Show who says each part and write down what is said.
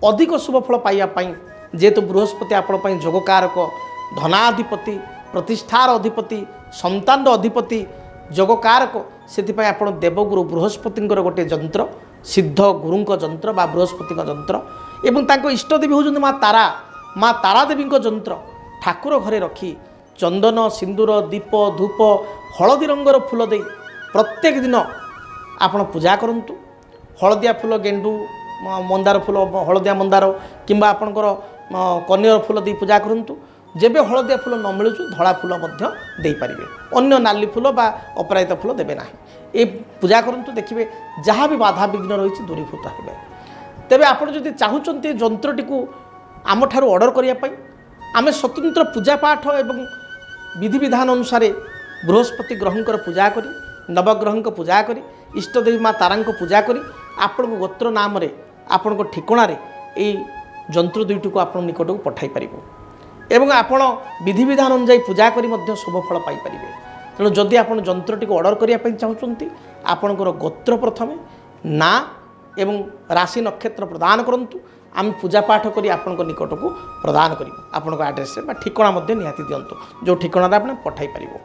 Speaker 1: अधिक शुभफल पाइबापी जेहेतु बृहस्पति आपण जोगकारक धनाधिपति प्रतिष्ठार अधिपति संतान अधिपति जोगकारक से आप देवगुरु बृहस्पति गोटे जंत्र सिद्ध गुरु जंत्र बा बृहस्पति जंत्र एवं तांको इष्टदेवी होउछन्ति माँ तारा देवी जंत्र ठाकुर घरे रखी चंदन सिंदूर दीप धूप हलदी रंगर फूल दे प्रत्येक दिन आपण पूजा करंतु। हलदिया फूल गेंडू मंदार फूल हलदिया मंदार किंबा आपणकर कनियर फूल दे पूजा करंतु। जेबे हलदिया फूल न मिलू धड़ा फूल दे पारे अन्य नाली फूल बा अपराजित फूल देवे ना ये पूजा करंतु। देखिए जहाँ भी बाधा विघ्न रही दूरीभूत हे। तेबे आपण जदि चाहूचंती जंत्रटी को आम ठारू ऑर्डर करने आम स्वतंत्र पूजा पाठ एवं विधि विधान अनुसार बृहस्पति ग्रहंकर पूजा करी नवग्रह को पूजा करी इष्टदेवी माँ तारा को पूजा करी आपण गोत्र नाम रे आपण ठिकाण जंत्र दुईटी को आपण निकट को पठाई पारिबो एवं आपण विधि विधान अनुसार पूजा करी मध्य शुभफल पाई पारिबे। तेणु जदि आपण जंत्रटी को ऑर्डर करने चाहूँगी आपणकर गोत्र प्रथमे ना एवं राशि नक्षत्र प्रदान करंतु आम पूजा पाठ करी आपण निकट को प्रदान करूँ। आपण एड्रेस ठिकाना निहाती दिंतु जो ठिकाना आप पठाई पारिबो।